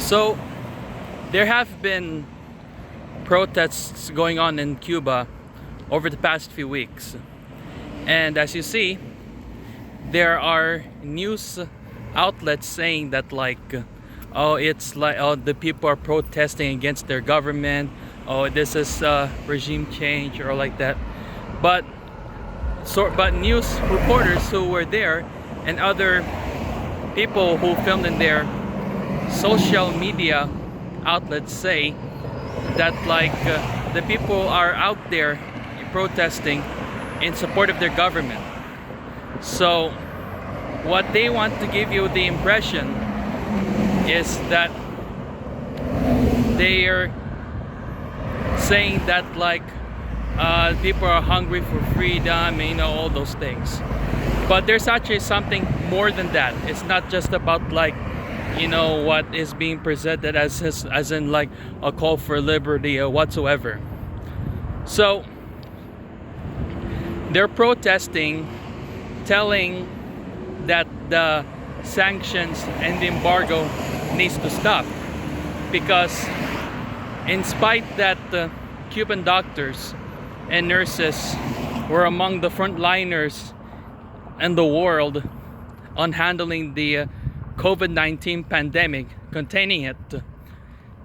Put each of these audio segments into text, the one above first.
So there have been protests going on in Cuba over the past few weeks, and as you see, there are news outlets saying that the people are protesting against their government, this is regime change or like that. But news reporters who were there and other people who filmed in their social media outlets say that the people are out there protesting in support of their government. So what they want to give you the impression is that they are saying that people are hungry for freedom, all those things. But there's actually something more than that. It's not just about what is being presented as in a call for liberty or whatsoever. So they're protesting, telling that the sanctions and the embargo needs to stop, because in spite that the Cuban doctors and nurses were among the frontliners in the world on handling the COVID-19 pandemic, containing it,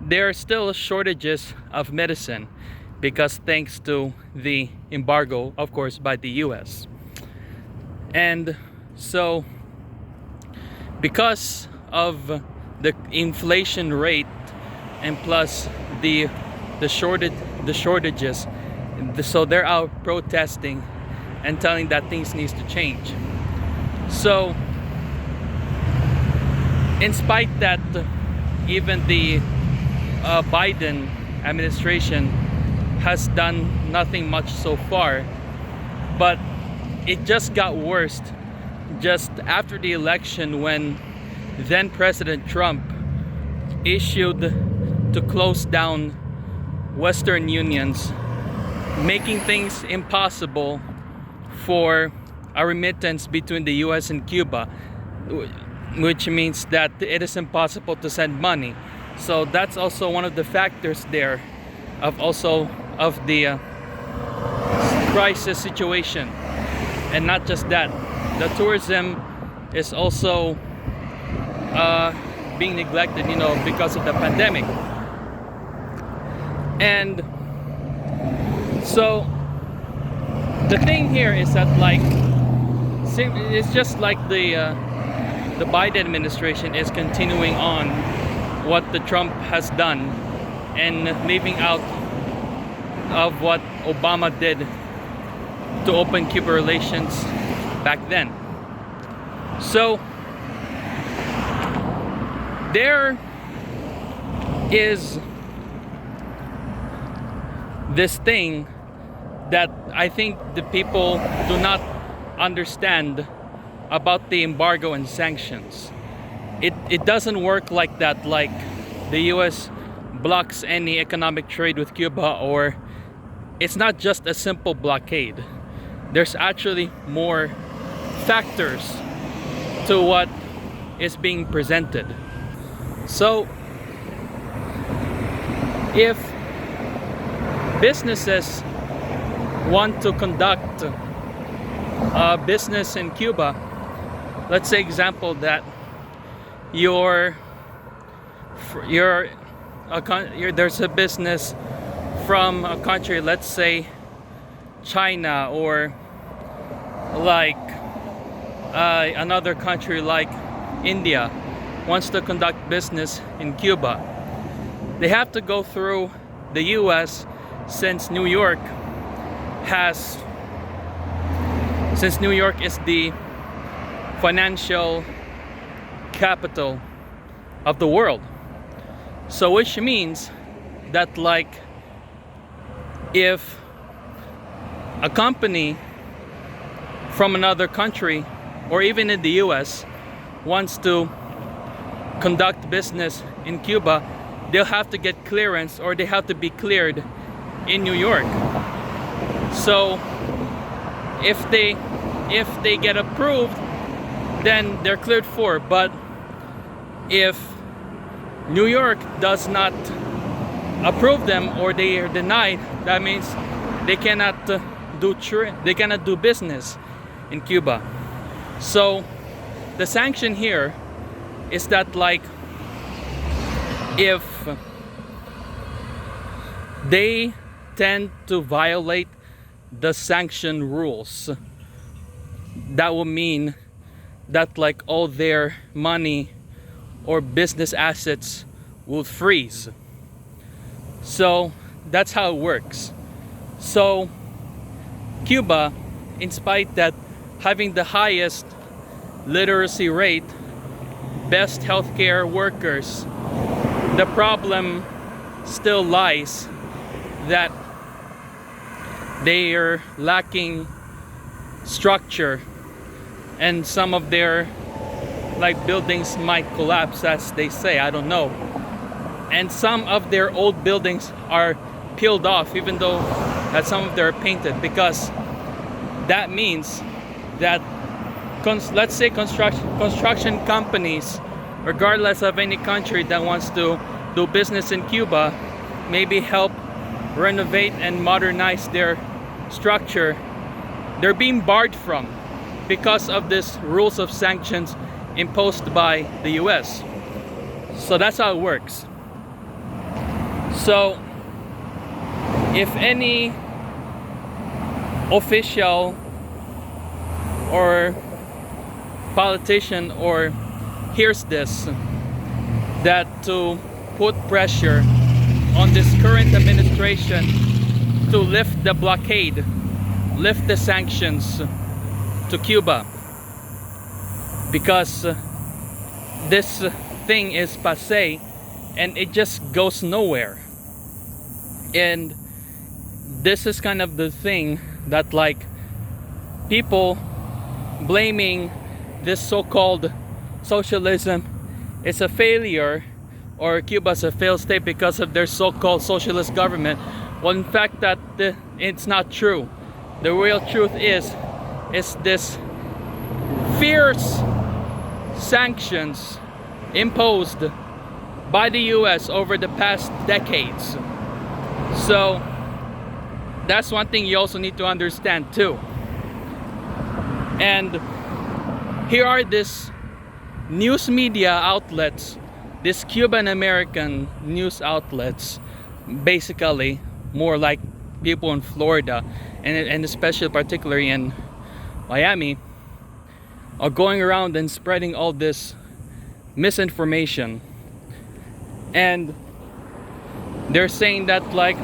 there are still shortages of medicine because thanks to the embargo, of course, by the US. And so because of the inflation rate and plus the shortages, so they're out protesting and telling that things needs to change. So in spite that even the Biden administration has done nothing much so far, but it just got worse just after the election, when then President Trump issued to close down Western unions, making things impossible for a remittance between the US and Cuba, which means that it is impossible to send money. So that's also one of the factors there of the crisis situation. And not just that, the tourism is also being neglected, because of the pandemic. And so the thing here is that it's just the Biden administration is continuing on what the Trump has done and leaving out of what Obama did to open Cuba relations back then. So there is this thing that I think the people do not understand about the embargo and sanctions. It doesn't work like that, like the US blocks any economic trade with Cuba, or it's not just a simple blockade. There's actually more factors to what is being presented. So if businesses want to conduct business in Cuba, let's say example that there's a business from a country, let's say China, or another country like India wants to conduct business in Cuba, they have to go through the US, since New York is the financial capital of the world. So which means that if a company from another country or even in the US wants to conduct business in Cuba, they'll have to get clearance, or they have to be cleared in New York. So if they get approved, then they're cleared for. But if New York does not approve them or they are denied, that means they cannot they cannot do business in Cuba. So the sanction here is that, like, if they tend to violate the sanction rules, that will mean that, like, all their money or business assets will freeze. So that's how it works. So Cuba, in spite that having the highest literacy rate, best healthcare workers, the problem still lies that they are lacking structure, and some of their, like, buildings might collapse, as they say, I don't know. And some of their old buildings are peeled off, even though that some of them are painted, because that means that let's say construction companies, regardless of any country that wants to do business in Cuba, maybe help renovate and modernize their structure, they're being barred from because of this rules of sanctions imposed by the US. So that's how it works. So if any official or politician or hears this, that to put pressure on this current administration to lift the blockade, lift the sanctions to Cuba, because this thing is passé and it just goes nowhere. And this is kind of the thing that, like, people blaming this so-called socialism is a failure, or Cuba's a failed state because of their so-called socialist government. Well, in fact, that it's not true. The real truth is this fierce sanctions imposed by the US over the past decades. So that's one thing you also need to understand too. And here are these news media outlets, these Cuban American news outlets, basically more like people in Florida and especially particularly in Miami, are going around and spreading all this misinformation. And they're saying that, like,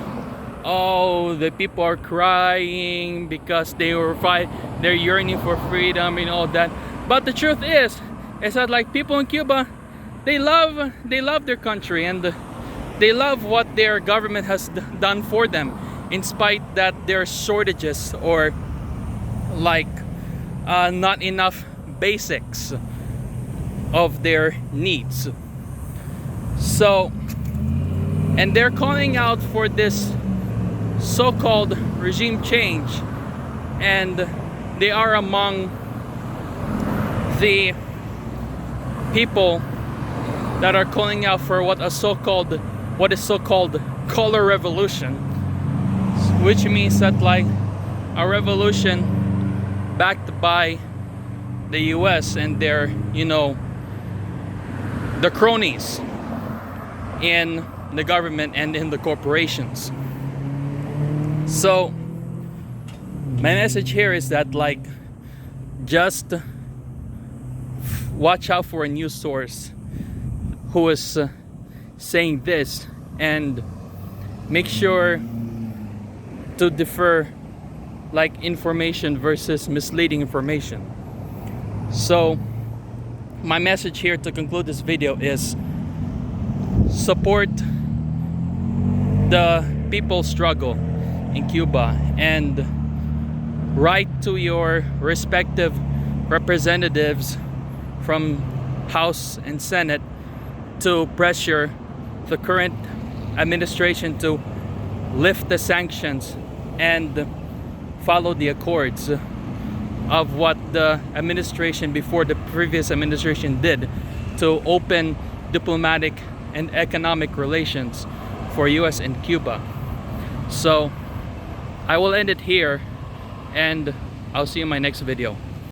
oh, the people are crying because they're yearning for freedom and all that. But the truth is that, like, people in Cuba, they love their country, and they love what their government has done for them, in spite that there are shortages or, like, not enough basics of their needs. So, and they're calling out for this so-called regime change, and they are among the people that are calling out for what is so-called color revolution, which means that, like, a revolution backed by the US and their, the cronies in the government and in the corporations. So my message here is that, like, just watch out for a news source who is saying this, and make sure to defer, like, information versus misleading information. So my message here to conclude this video is support the people's struggle in Cuba, and write to your respective representatives from House and Senate to pressure the current administration to lift the sanctions and follow the accords of what the administration before the previous administration did to open diplomatic and economic relations for US and Cuba. So I will end it here, and I'll see you in my next video.